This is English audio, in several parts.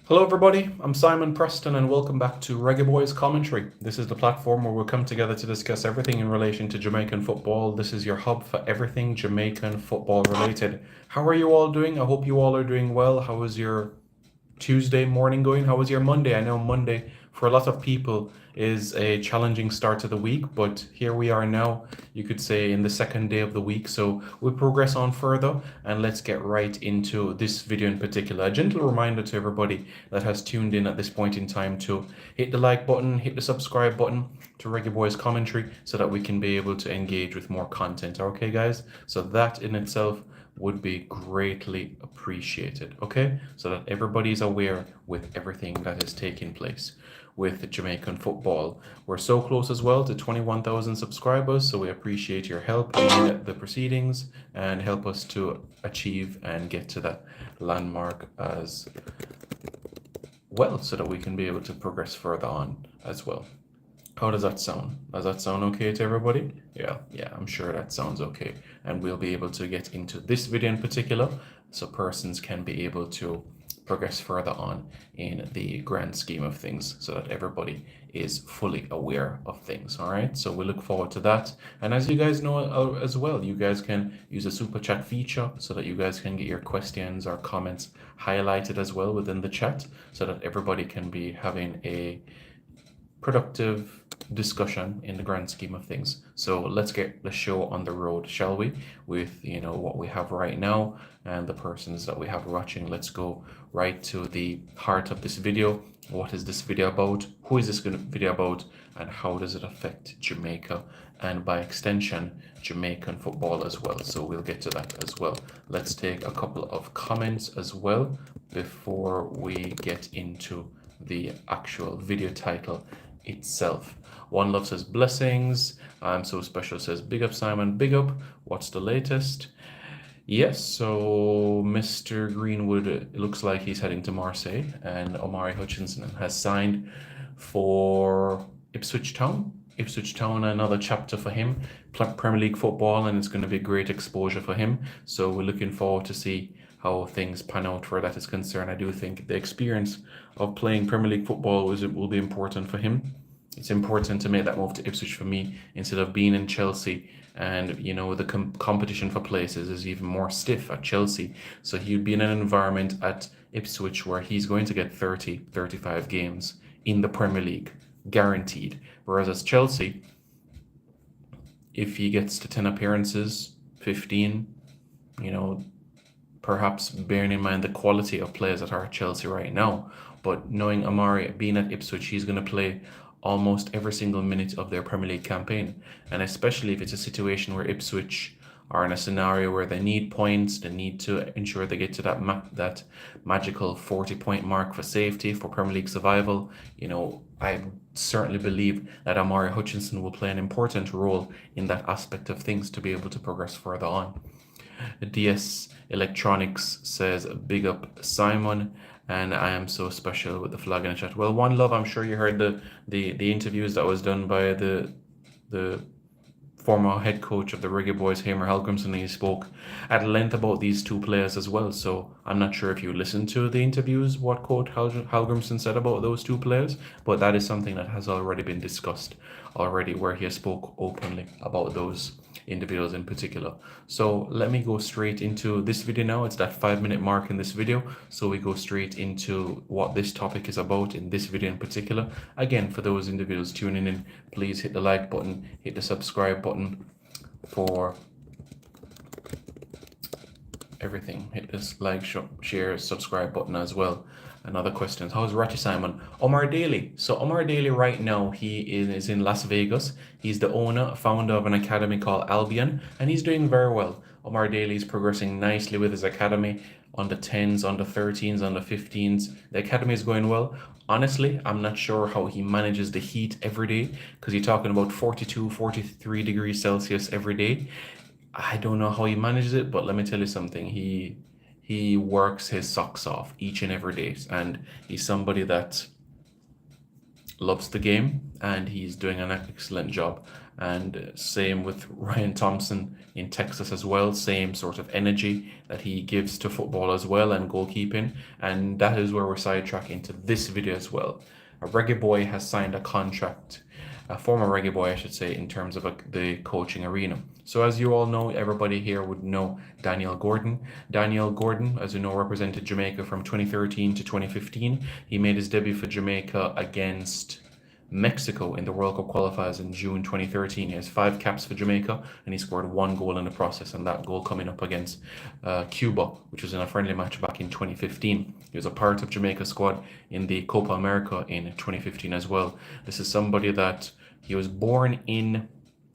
Hello, everybody. I'm Simon Preston, and welcome back to Reggae Boy's Commentary. This is the platform where we'll come together to discuss everything in relation to Jamaican football. This is your hub for everything Jamaican football related. How are you all doing? I hope you all are doing well. How is your Tuesday morning going? How was your Monday? I know Monday for a lot of people is a challenging start to the week, but here we are now, you could say, in the second day of the week. So we'll progress on further and let's get right into this video in particular. A gentle reminder to everybody that has tuned in at this point in time to hit the like button, hit the subscribe button to Reggae Boys Commentary so that we can be able to engage with more content. Okay, guys? So that in itself would be greatly appreciated, okay? So that everybody's aware with everything that is taking place with Jamaican football. We're so close as well to 21,000 subscribers, so we appreciate your help in the proceedings and help us to achieve and get to that landmark as well so that we can be able to progress further on as well. How does that sound? Does that sound okay to everybody? Yeah, I'm sure that sounds okay. And we'll be able to get into this video in particular so persons can be able to progress further on in the grand scheme of things so that everybody is fully aware of things. All right, so we look forward to that. And as you guys know as well, you guys can use a super chat feature so that you guys can get your questions or comments highlighted as well within the chat so that everybody can be having a productive discussion in the grand scheme of things. So let's get the show on the road, shall we? With what we have right now and the persons that we have watching. Let's go right to the heart of this video. What is this video about? Who is this video about? And how does it affect Jamaica and by extension Jamaican football as well? So we'll get to that as well. Let's take a couple of comments as well before we get into the actual video title itself. One Love says blessings. I'm so special says big up Simon, big up. What's the latest? Yes, so Mr. Greenwood, it looks like he's heading to Marseille, and Omari Hutchinson has signed for Ipswich Town. Ipswich Town, another chapter for him, Premier League football, and it's going to be great exposure for him. So we're looking forward to see how things pan out where that is concerned. I do think the experience of playing Premier League football will be important for him. It's important to make that move to Ipswich for me instead of being in Chelsea, and the competition for places is even more stiff at Chelsea. So he'd be in an environment at Ipswich where he's going to get 35 games in the Premier League, guaranteed. Whereas as Chelsea, if he gets to 10 appearances, 15, perhaps bearing in mind the quality of players that are at Chelsea right now, but knowing Amari being at Ipswich, he's going to play almost every single minute of their Premier League campaign. And especially if it's a situation where Ipswich are in a scenario where they need points, they need to ensure they get to that magical 40-point mark for safety, for Premier League survival. I certainly believe that Amari Hutchinson will play an important role in that aspect of things to be able to progress further on. DS Electronics says big up Simon, and I am so special with the flag in the chat. Well, One Love, I'm sure you heard the interviews that was done by the former head coach of the Reggae Boys, Hamer Halgrimson. He spoke at length about these two players as well. So I'm not sure if you listened to the interviews, what Coach Halgrimson said about those two players, but that is something that has already been discussed already, where he spoke openly about those individuals in particular. So let me go straight into this video now. It's that 5-minute mark in this video, so we go straight into what this topic is about in this video in particular. Again, for those individuals tuning in, please hit the like button, hit the subscribe button for everything. Hit this like, share, subscribe button as well. Another question: how's Ratchy Simon? Omar Daly. So Omar Daly right now, he is in Las Vegas. He's the founder of an academy called Albion, and he's doing very well. Omar Daly is progressing nicely with his academy on the 10s, on the 13s, on the 15s. The academy is going well. Honestly, I'm not sure how he manages the heat every day, because you're talking about 42, 43 degrees Celsius every day. I don't know how he manages it, but let me tell you something. He works his socks off each and every day, and he's somebody that loves the game, and he's doing an excellent job. And same with Ryan Thompson in Texas as well. Same sort of energy that he gives to football as well and goalkeeping. And that is where we're sidetracking into this video as well. A Reggae Boy has signed a contract, a former Reggae Boy, I should say, in terms of the coaching arena. So as you all know, everybody here would know Daniel Gordon. Daniel Gordon, as you know, represented Jamaica from 2013 to 2015. He made his debut for Jamaica against Mexico in the World Cup qualifiers in June 2013. He has 5 caps for Jamaica and he scored 1 goal in the process, and that goal coming up against Cuba, which was in a friendly match back in 2015. He was a part of Jamaica's squad in the Copa America in 2015 as well. This is somebody that he was born in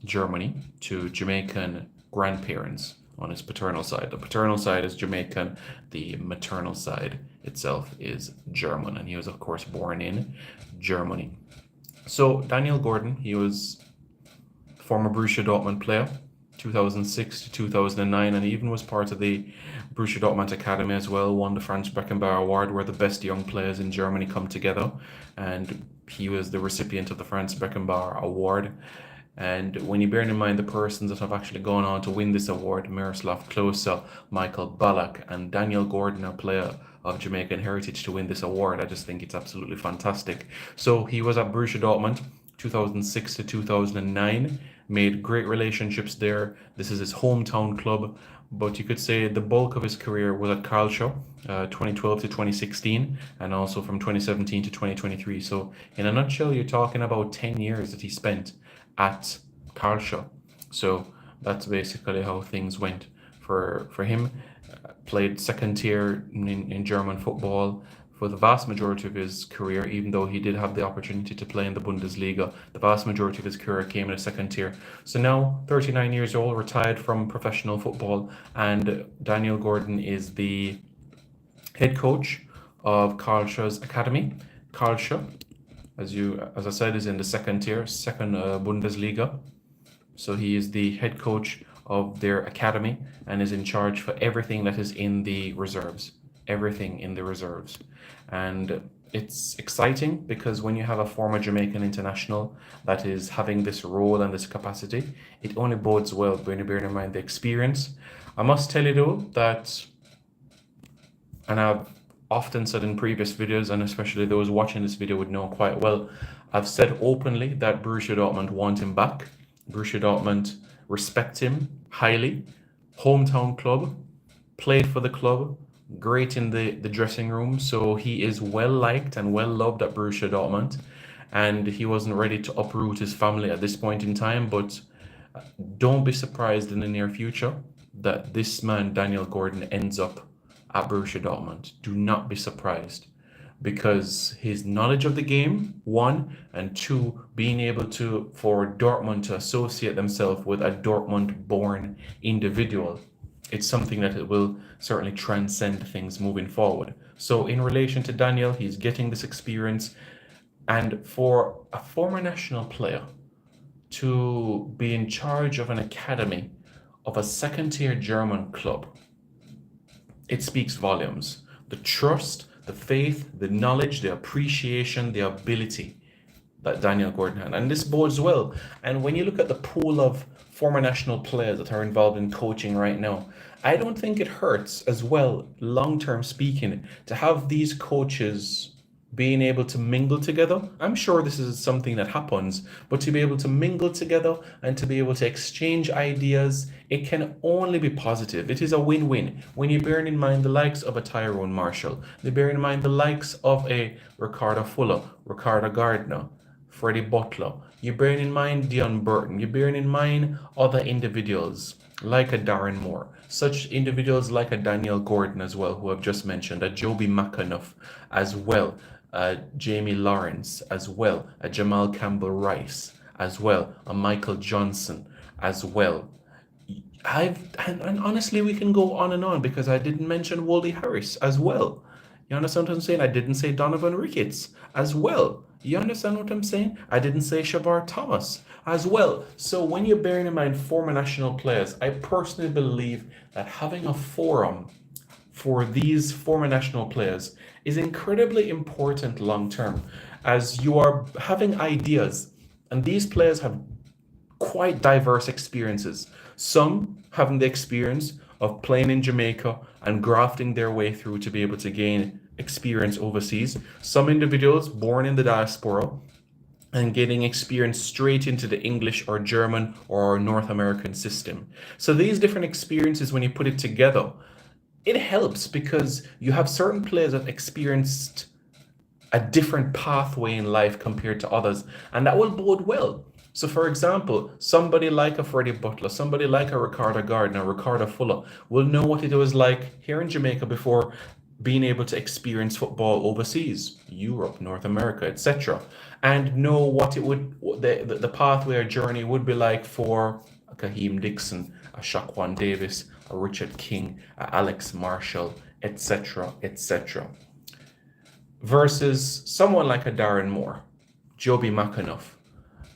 Germany to Jamaican grandparents on his paternal side. The paternal side is Jamaican, the maternal side itself is German, and he was of course born in Germany. So Daniel Gordon, he was former Borussia Dortmund player, 2006 to 2009, and he even was part of the Borussia Dortmund Academy as well, won the Franz Beckenbauer Award, where the best young players in Germany come together, and he was the recipient of the Franz Beckenbauer Award. And when you bear in mind the persons that have actually gone on to win this award, Miroslav Klose, Michael Ballack, and Daniel Gordon, a player of Jamaican heritage, to win this award, I just think it's absolutely fantastic. So he was at Borussia Dortmund 2006 to 2009, made great relationships there. This is his hometown club, but you could say the bulk of his career was at Karlsruhe, 2012 to 2016, and also from 2017 to 2023. So in a nutshell, you're talking about 10 years that he spent at Karlsruhe. So that's basically how things went for him. Played second tier in German football for the vast majority of his career, even though he did have the opportunity to play in the Bundesliga. The vast majority of his career came in a second tier. So now, 39 years old, retired from professional football, and Daniel Gordon is the head coach of Karlsruhe's academy. Karlsruhe, as I said, is in the second tier, second Bundesliga. So he is the head coach of their academy and is in charge for everything that is in the reserves, everything in the reserves. And it's exciting because when you have a former Jamaican international that is having this role and this capacity, it only bodes well when you bear in mind the experience. I must tell you though that, and I've often said in previous videos, and especially those watching this video would know quite well, I've said openly that Borussia Dortmund want him back. Borussia Dortmund respect him highly. Hometown club, played for the club, great in the dressing room. So he is well liked and well loved at Borussia Dortmund. And he wasn't ready to uproot his family at this point in time. But don't be surprised in the near future that this man, Daniel Gordon, ends up at Borussia Dortmund. Do not be surprised, because his knowledge of the game, 1, and 2, being able to, for Dortmund to associate themselves with a Dortmund-born individual, it's something that it will certainly transcend things moving forward. So in relation to Daniel, he's getting this experience, and for a former national player to be in charge of an academy of a second-tier German club, it speaks volumes. The trust, the faith, the knowledge, the appreciation, the ability that Daniel Gordon had. And this bodes well. And when you look at the pool of former national players that are involved in coaching right now, I don't think it hurts as well, long-term speaking, to have these coaches being able to mingle together. I'm sure this is something that happens, but to be able to mingle together and to be able to exchange ideas, it can only be positive. It is a win-win. When you bear in mind the likes of a Tyrone Marshall, you bear in mind the likes of a Ricardo Fuller, Ricardo Gardner, Freddie Butler, you bear in mind Dion Burton, you bear in mind other individuals like a Darren Moore, such individuals like a Daniel Gordon as well, who I've just mentioned, a Joby McAnuff as well, Jamie Lawrence as well, a Jamal Campbell-Rice as well, a Michael Johnson as well. And honestly, we can go on and on, because I didn't mention Wally Harris as well. You understand what I'm saying? I didn't say Donovan Ricketts as well. You understand what I'm saying? I didn't say Shabar Thomas as well. So when you're bearing in mind former national players, I personally believe that having a forum for these former national players is incredibly important long term, as you are having ideas, and these players have quite diverse experiences. Some having the experience of playing in Jamaica and grafting their way through to be able to gain experience overseas. Some individuals born in the diaspora and getting experience straight into the English or German or North American system. So these different experiences, when you put it together, it helps because you have certain players that experienced a different pathway in life compared to others, and that will bode well. So, for example, somebody like a Freddie Butler, somebody like a Ricardo Gardner, Ricardo Fuller will know what it was like here in Jamaica before being able to experience football overseas, Europe, North America, etc., and know what it would the pathway or journey would be like for a Kaheem Dixon, a Shaquan Davis, a Richard King, a Alex Marshall, etc., etc. Versus someone like a Darren Moore, Joby McAnuff,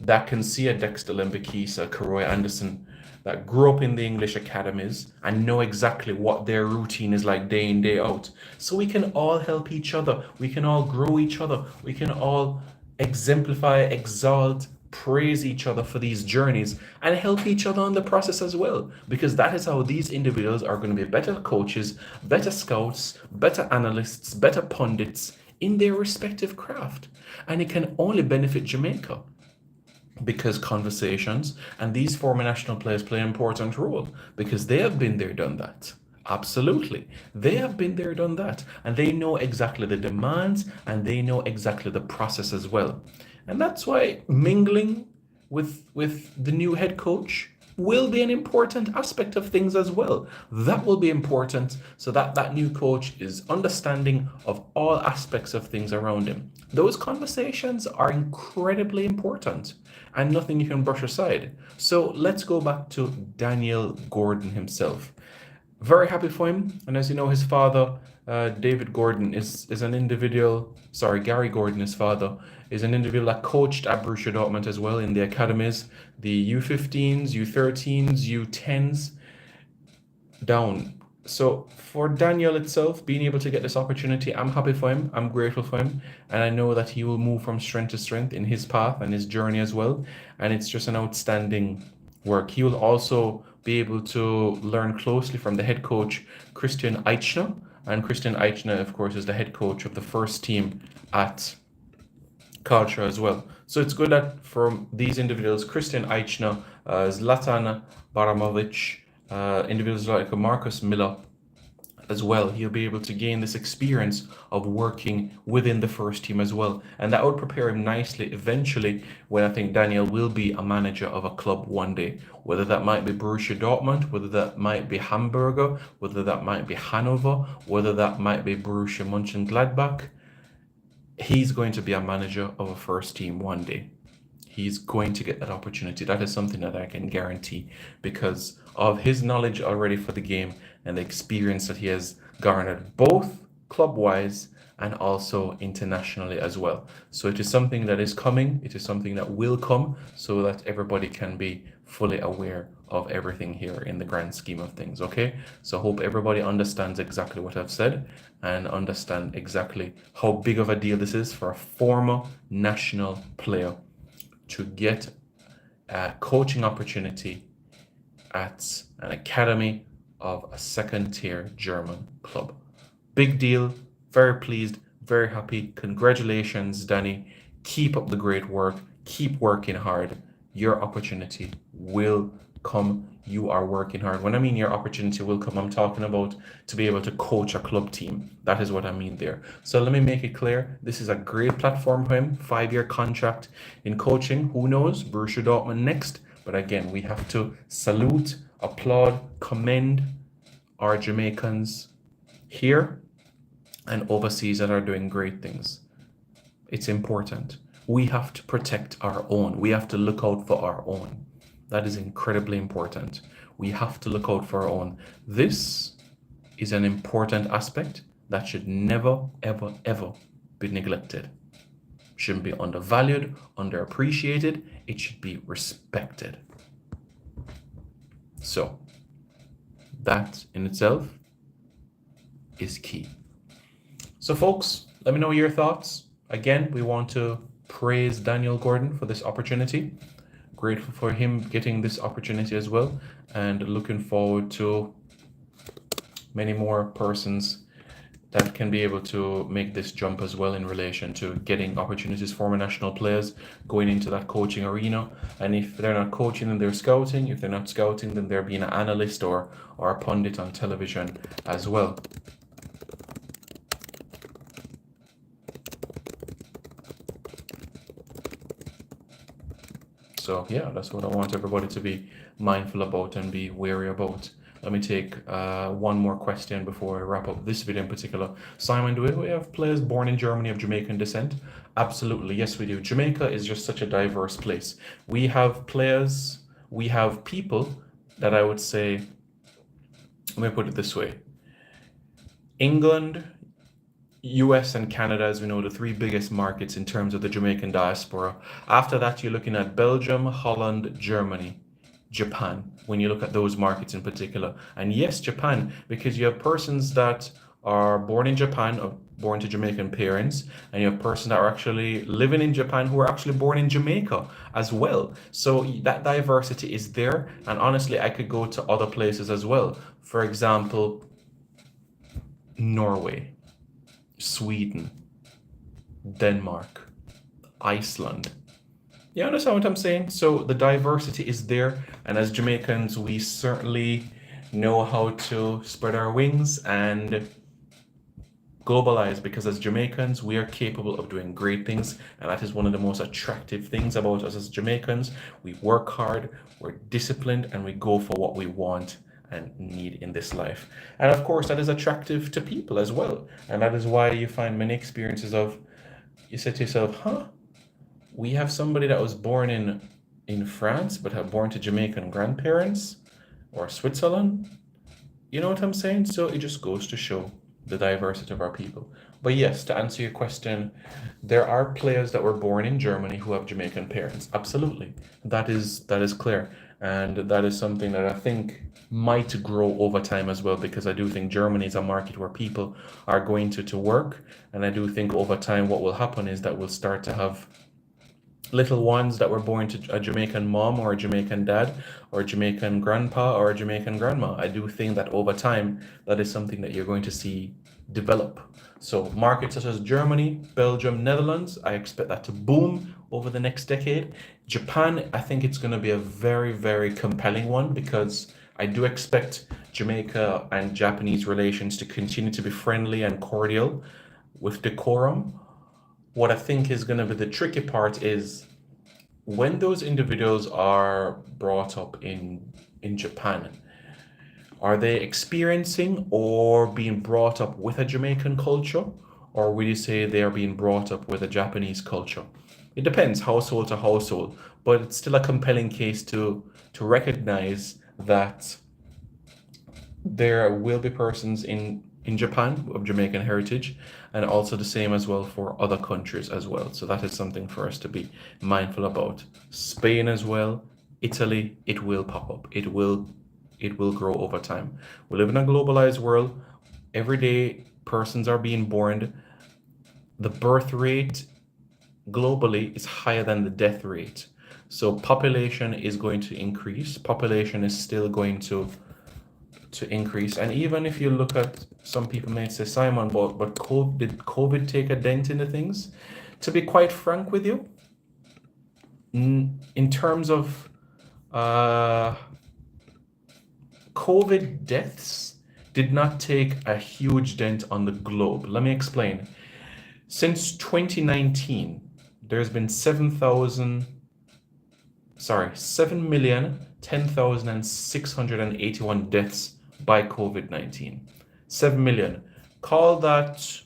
that can see a Dexter Lembikisa, a Karoy Anderson, that grew up in the English academies and know exactly what their routine is like day in, day out. So we can all help each other. We can all grow each other. We can all exemplify, exalt, praise each other for these journeys and help each other on the process as well. Because that is how these individuals are going to be better coaches, better scouts, better analysts, better pundits in their respective craft. And it can only benefit Jamaica, because conversations and these former national players play an important role because they have been there, done that. Absolutely. They have been there, done that. And they know exactly the demands and they know exactly the process as well. And that's why mingling with the new head coach will be an important aspect of things as well. That will be important so that that new coach is understanding of all aspects of things around him. Those conversations are incredibly important and nothing you can brush aside. So let's go back to Daniel Gordon himself. Very happy for him. And as you know, his father, David Gordon, is an individual, sorry, Gary Gordon, his father, is an individual that coached at Borussia Dortmund as well in the academies, the U15s, U13s, U10s, down. So for Daniel itself, being able to get this opportunity, I'm happy for him. I'm grateful for him. And I know that he will move from strength to strength in his path and his journey as well. And it's just an outstanding work. He will also be able to learn closely from the head coach, Christian Eichner. And Christian Eichner, of course, is the head coach of the first team at Culture as well. So it's good that from these individuals, Christian Eichner, Zlatan Baramovic, individuals like Marcus Miller as well, he'll be able to gain this experience of working within the first team as well. And that would prepare him nicely eventually when I think Daniel will be a manager of a club one day, whether that might be Borussia Dortmund, whether that might be Hamburger, whether that might be Hanover, whether that might be Borussia Mönchengladbach. He's going to be a manager of a first team one day. He's going to get that opportunity. That is something that I can guarantee because of his knowledge already for the game and the experience that he has garnered, both club-wise and also internationally as well. So it is something that is coming. It is something that will come so that everybody can be fully aware of everything here in the grand scheme of things, okay? So I hope everybody understands exactly what I've said and understand exactly how big of a deal this is for a former national player to get a coaching opportunity at an academy of a second-tier German club. Big deal, very pleased, very happy. Congratulations, Danny. Keep up the great work. Keep working hard. Your opportunity will come. You are working hard. When I mean your opportunity will come, I'm talking about to be able to coach a club team. That is what I mean there. So let me make it clear. This is a great platform for him. 5-year contract in coaching. Who knows? Borussia Dortmund next. But again, we have to salute, applaud, commend our Jamaicans here and overseas that are doing great things. It's important. We have to protect our own. We have to look out for our own. That is incredibly important. We have to look out for our own. This is an important aspect that should never, ever, ever be neglected. Shouldn't be undervalued, underappreciated. It should be respected. So that in itself is key. So folks, let me know your thoughts. Again, we want to praise Daniel Gordon for this opportunity. grateful for him getting this opportunity as well, and looking forward to many more persons that can be able to make this jump as well in relation to getting opportunities, former national players going into that coaching arena. And if they're not coaching, then they're scouting. If they're not scouting, then they're being an analyst or a pundit on television as well. So yeah, that's what I want everybody to be mindful about and be wary about. Let me take one more question before I wrap up this video in particular. Simon, do we have players born in Germany of Jamaican descent? Absolutely, yes we do. Jamaica is just such a diverse place. We have players, we have people that I would say, let me put it this way. England, US and Canada, as we know, the three biggest markets in terms of the Jamaican diaspora. After that, you're looking at Belgium, Holland, Germany, Japan, when you look at those markets in particular. And yes, Japan, because you have persons that are born in Japan or born to Jamaican parents, and you have persons that are actually living in Japan who are actually born in Jamaica as well. So that diversity is there. And honestly, I could go to other places as well. For example, Norway, Sweden, Denmark, Iceland. You understand what I'm saying? So the diversity is there, and as Jamaicans, we certainly know how to spread our wings and globalize, because as Jamaicans, we are capable of doing great things, and that is one of the most attractive things about us as Jamaicans. We work hard, we're disciplined, and we go for what we want and need in this life. And of course, that is attractive to people as well. And that is why you find many experiences of, you say to yourself, we have somebody that was born in France but have born to Jamaican grandparents, or Switzerland. You know what I'm saying? So it just goes to show the diversity of our people. But yes, to answer your question, there are players that were born in Germany who have Jamaican parents. Absolutely. That is clear. And that is something that I think might grow over time as well, because I do think Germany is a market where people are going to work. And I do think over time what will happen is that we'll start to have little ones that were born to a Jamaican mom or a Jamaican dad or a Jamaican grandpa or a Jamaican grandma. I do think that over time that is something that you're going to see develop. So markets such as Germany, Belgium, Netherlands, I expect that to boom over the next decade. Japan, I think it's going to be a very, very compelling one, because I do expect Jamaica and Japanese relations to continue to be friendly and cordial with decorum. What I think is going to be the tricky part is when those individuals are brought up in Japan, are they experiencing or being brought up with a Jamaican culture, or will you say they are being brought up with a Japanese culture? It depends household to household, but it's still a compelling case to recognize that there will be persons in Japan of Jamaican heritage, and also the same as well for other countries as well. So that is something for us to be mindful about. Spain as well, Italy, it will pop up. It will grow over time. We live in a globalized world. Every day persons are being born. The birth rate globally is higher than the death rate. So population is going to increase. Population is still going to increase. And even if you look at, some people may say, Simon, but did COVID take a dent into things? To be quite frank with you, in terms of COVID deaths did not take a huge dent on the globe. Let me explain. Since 2019, there's been 7,010,681 deaths by COVID-19. 7 million. Call that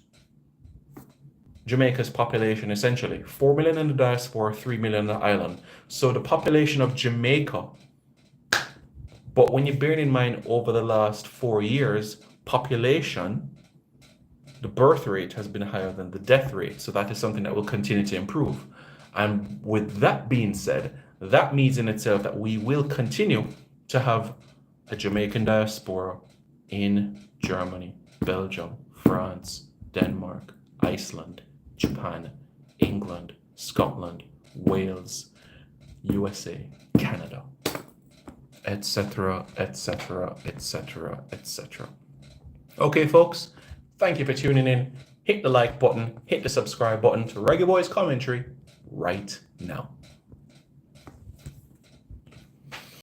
Jamaica's population, essentially. 4 million in the diaspora, 3 million on the island. So the population of Jamaica. But when you bear in mind over the last 4 years, population, the birth rate has been higher than the death rate. So that is something that will continue to improve. And with that being said, that means in itself that we will continue to have a Jamaican diaspora in Germany, Belgium, France, Denmark, Iceland, Japan, England, Scotland, Wales, USA, Canada, etc., etc., etc., etc. Okay, folks, thank you for tuning in. Hit the like button, hit the subscribe button to Reggae Boy's commentary right now.